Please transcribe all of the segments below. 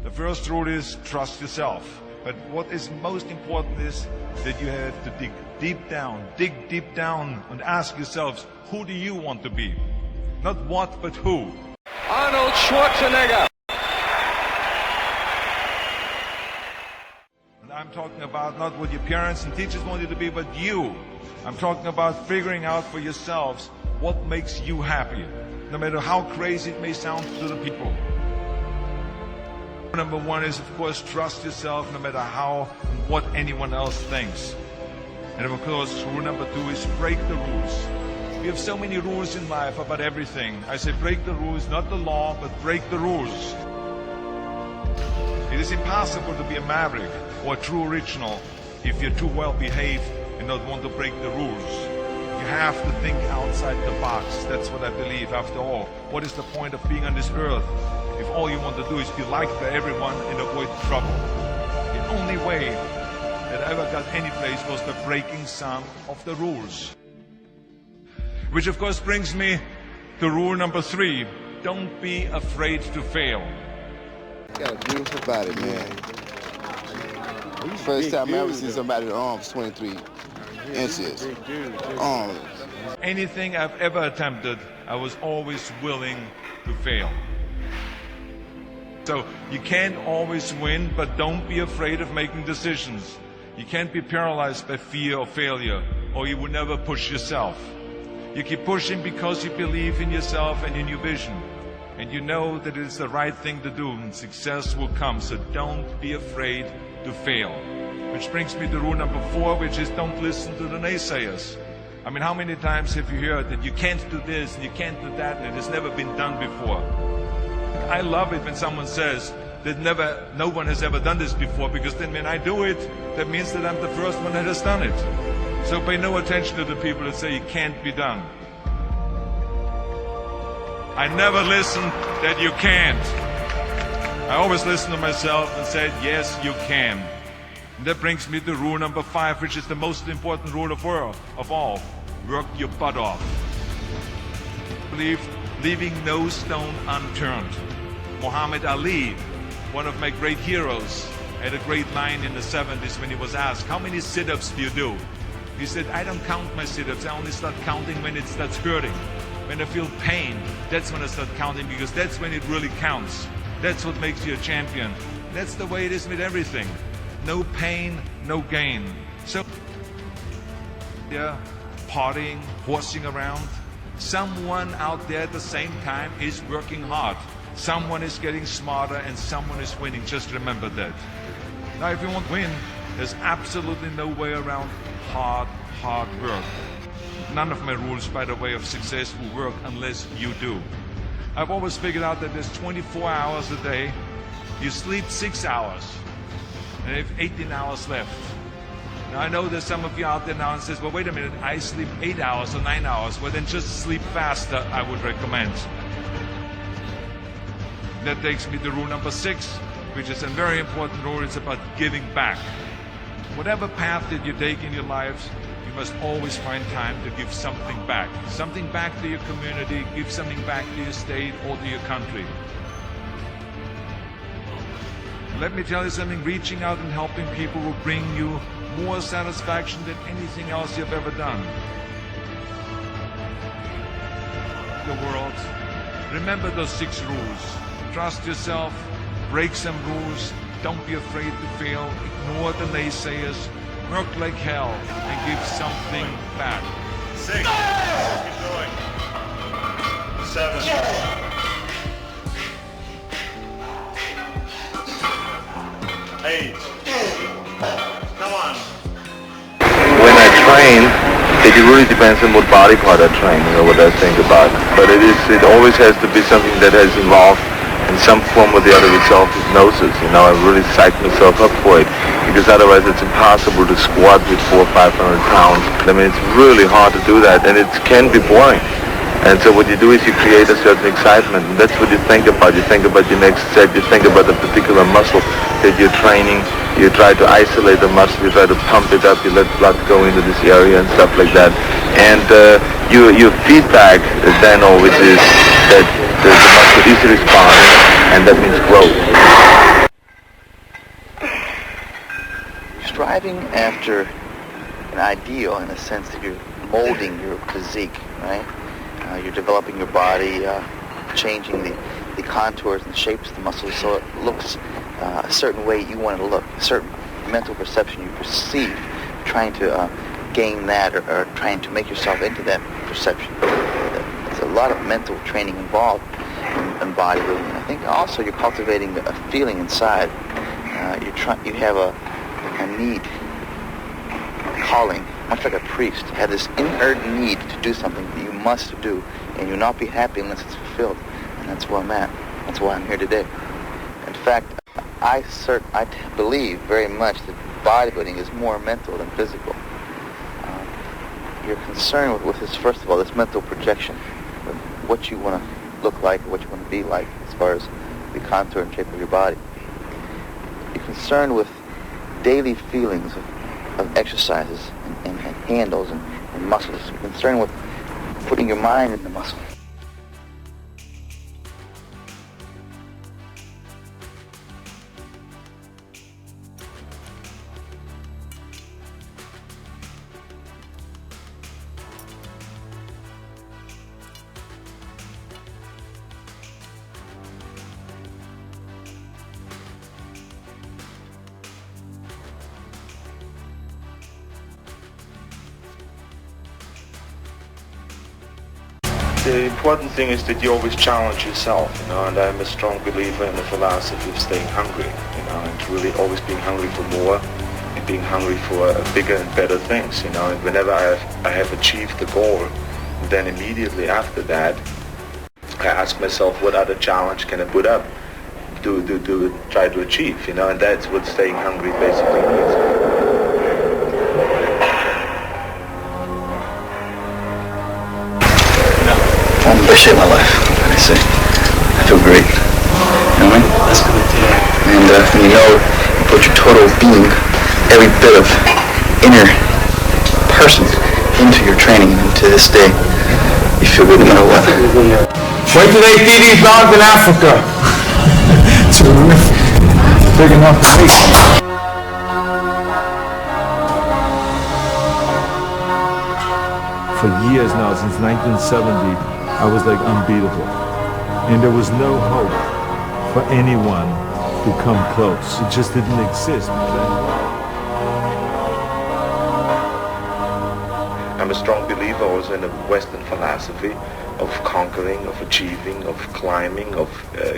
The first rule is trust yourself. But what is most important is that you have to dig deep down and ask yourselves, who do you want to be? Not what, but who. Arnold Schwarzenegger. And I'm talking about not what your parents and teachers want you to be, but you. I'm talking about figuring out for yourselves what makes you happy, no matter how crazy it may sound to the people. Number one is, of course, trust yourself no matter how and what anyone else thinks. And of course, rule number two is break the rules. We have so many rules in life about everything. I say break the rules, not the law, but break the rules. It is impossible to be a maverick or a true original if you're too well behaved and not want to break the rules. You have to think outside the box. That's what I believe. After all, what is the point of being on this earth if all you want to do is be liked by everyone and avoid trouble? The only way that I ever got any place was the breaking some of the rules. Which of course brings me to rule number three. Don't be afraid to fail. You got a beautiful body, man. First time I ever seen somebody's arms 23 inches. Arms. Anything I've ever attempted, I was always willing to fail. So you can't always win, but don't be afraid of making decisions. You can't be paralyzed by fear of failure, or you will never push yourself. You keep pushing because you believe in yourself and in your vision. And you know that it is the right thing to do, and success will come. So don't be afraid to fail. Which brings me to rule number four, which is don't listen to the naysayers. I mean, how many times have you heard that you can't do this and you can't do that and it has never been done before? I love it when someone says that no one has ever done this before, because then when I do it, that means that I'm the first one that has done it. So pay no attention to the people that say it can't be done. I never listen that you can't. I always listen to myself and said, yes, you can. And that brings me to rule number five, which is the most important rule of all. Work your butt off. Leaving no stone unturned. Muhammad Ali, one of my great heroes, had a great line in the 70s when he was asked, how many sit-ups do you do? He said, I don't count my sit-ups. I only start counting when it starts hurting. When I feel pain, that's when I start counting, because that's when it really counts. That's what makes you a champion. That's the way it is with everything. No pain, no gain. So, yeah, partying, horsing around. Someone out there at the same time is working hard. Someone is getting smarter and someone is winning. Just remember that. Now, if you want to win, there's absolutely no way around hard work. None of my rules, by the way, of success will work unless you do. I've always figured out that there's 24 hours a day. You sleep 6 hours, and you have 18 hours left. Now, I know there's some of you out there now and says, well, wait a minute, I sleep 8 hours or 9 hours. Well, then just sleep faster, I would recommend. That takes me to rule number 6, which is a very important rule. It's about giving back. Whatever path that you take in your lives, you must always find time to give something back. Something back to your community, give something back to your state or to your country. Let me tell you something, reaching out and helping people will bring you more satisfaction than anything else you've ever done. The world. Remember those 6 rules. Trust yourself, break some rules, don't be afraid to fail, ignore the naysayers, work like hell, and give something back. 6. Keep going. 7. 8. Come on. When I train, it really depends on what body part I train, what I think about. But it always has to be something that has involved in some form or the other with self-hypnosis. I really psych myself up for it, because otherwise it's impossible to squat with 400 or 500 pounds. I mean, it's really hard to do that, and it can be boring. And so what you do is you create a certain excitement, and that's what you think about. You think about your next set, you think about the particular muscle that you're training, you try to isolate the muscle, you try to pump it up, you let blood go into this area and stuff like that. And your feedback then always is that the muscle is responding, and that means growth. striving after an ideal in the sense that you're molding your physique, right? You're developing your body, changing the contours and shapes of the muscles so it looks a certain way you want it to look, a certain mental perception you perceive, trying to gain that or trying to make yourself into that perception. There's a lot of mental training involved in bodybuilding. And I think also you're cultivating a feeling inside. You have a need, a calling, much like a priest. You have this inherent need to do something that you must do, and you'll not be happy unless it's fulfilled. And that's where I'm at. That's why I'm here today. In fact, I believe very much that bodybuilding is more mental than physical. You're concerned with this, first of all, this mental projection of what you want to look like, what you want to be like as far as the contour and shape of your body. You're concerned with daily feelings of exercises and handles and muscles. You're concerned with putting your mind in the muscle. The important thing is that you always challenge yourself, and I'm a strong believer in the philosophy of staying hungry, and really always being hungry for more, and being hungry for bigger and better things, and whenever I have achieved the goal, then immediately after that, I ask myself, what other challenge can I put up to try to achieve, and that's what staying hungry basically means. I share my life, like I say. I feel great. You know what I mean? That's good, yeah. And when you put your total being, every bit of inner person into your training, and to this day, you feel good no matter what. Wait till they see these dogs in Africa. Terrific. Big enough to eat. For years now, since 1970, I was like unbeatable. And there was no hope for anyone to come close. It just didn't exist. I'm a strong believer also in the Western philosophy of conquering, of achieving, of climbing, of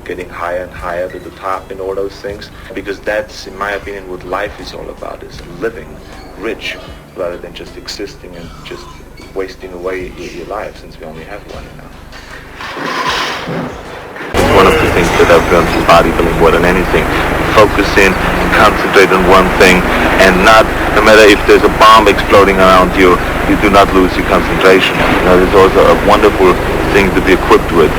getting higher and higher to the top and all those things. Because that's, in my opinion, what life is all about, is living rich rather than just existing and just wasting away your life, since we only have one, One of the things that I've learned from bodybuilding more than anything, focus in, concentrate on one thing, and no matter if there's a bomb exploding around you, you do not lose your concentration. It's also a wonderful thing to be equipped with,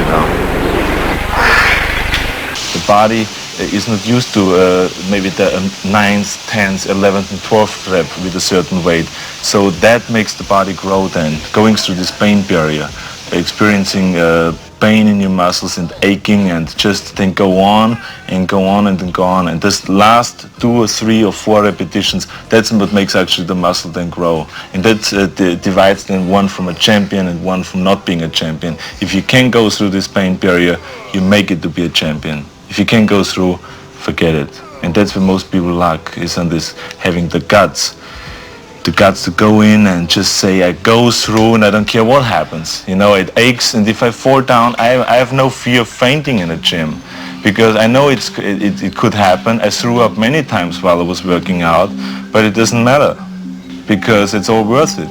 The body is not used to maybe the 9th, 10th, 11th and 12th rep with a certain weight. So that makes the body grow then, going through this pain barrier, experiencing pain in your muscles and aching, and just then go on and go on and then go on. And this last 2 or 3 or 4 repetitions, that's what makes actually the muscle then grow. And that divides then one from a champion and one from not being a champion. If you can go through this pain barrier, you make it to be a champion. If you can't go through, forget it. And that's where most people lack, is on this, having the guts to go in and just say, I go through and I don't care what happens. It aches, and if I fall down, I have no fear of fainting in a gym, because I know it could happen. I threw up many times while I was working out, but it doesn't matter, because it's all worth it.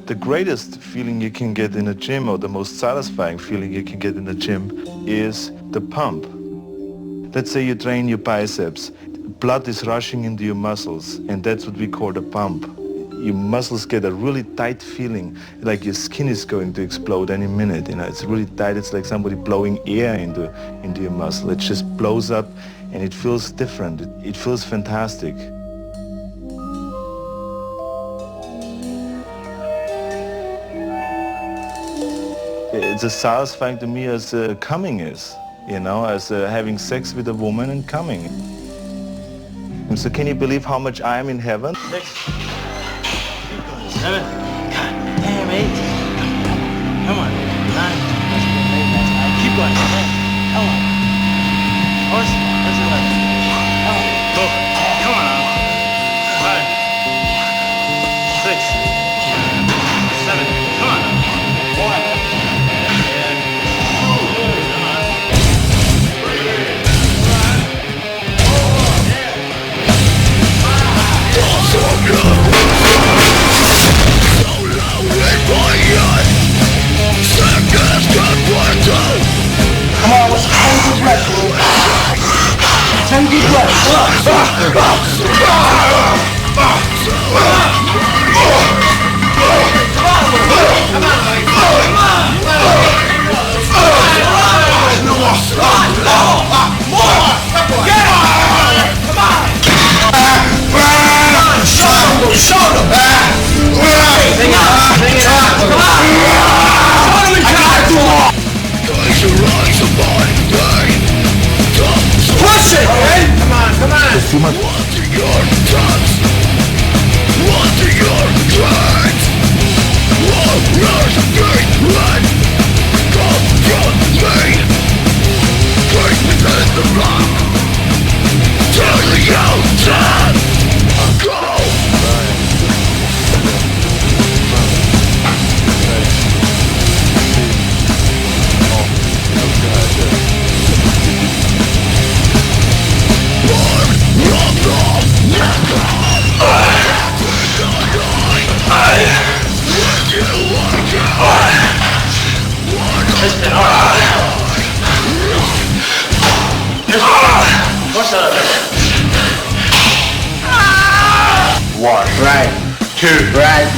The greatest feeling you can get in a gym, or the most satisfying feeling you can get in a gym, is the pump. Let's say you train your biceps. Blood is rushing into your muscles, and that's what we call the pump. Your muscles get a really tight feeling, like your skin is going to explode any minute. It's really tight. It's like somebody blowing air into your muscle. It just blows up, and it feels different. It feels fantastic. it's as satisfying to me as coming is, you know, as having sex with a woman and coming. And so can you believe how much I am in heaven? 6, 7, God damn, 8. Come on, 9. That's good, 8. That's right. Keep going. 10. Come on. Horse. That's 11. Come on. Go. Come on now. 5, 6, 7. Come on now. 1. Come on, let's 10 deep breaths, bro. 10 deep breaths. Too much. What are your thoughts? What are your dreams? Warriors of great blood come from me. Break within the rock till the outside. Go! One. Right. 2. Right.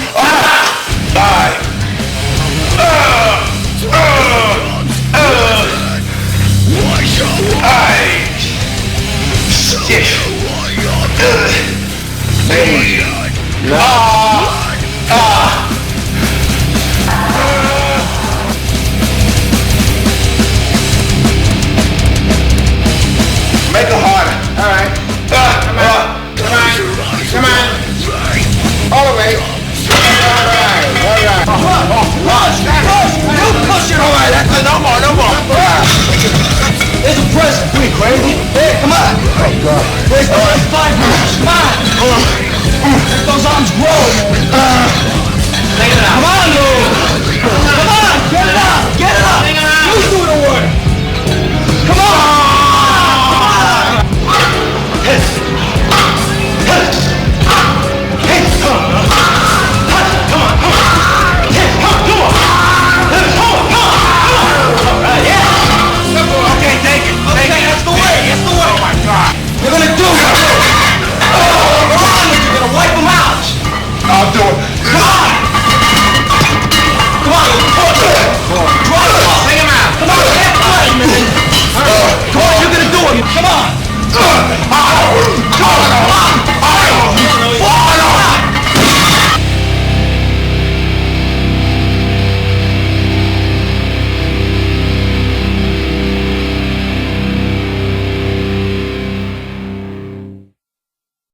Make it harder. All right. Come on. Come on. Come on. All the way. All right. All right. Push. You push it. All right. That's it. No more. No more. It's a present. You ain't crazy. Hey, come on. Oh, God. There's 5 minutes. Come on. Those arms grow, man. Take it out. Come on, dude.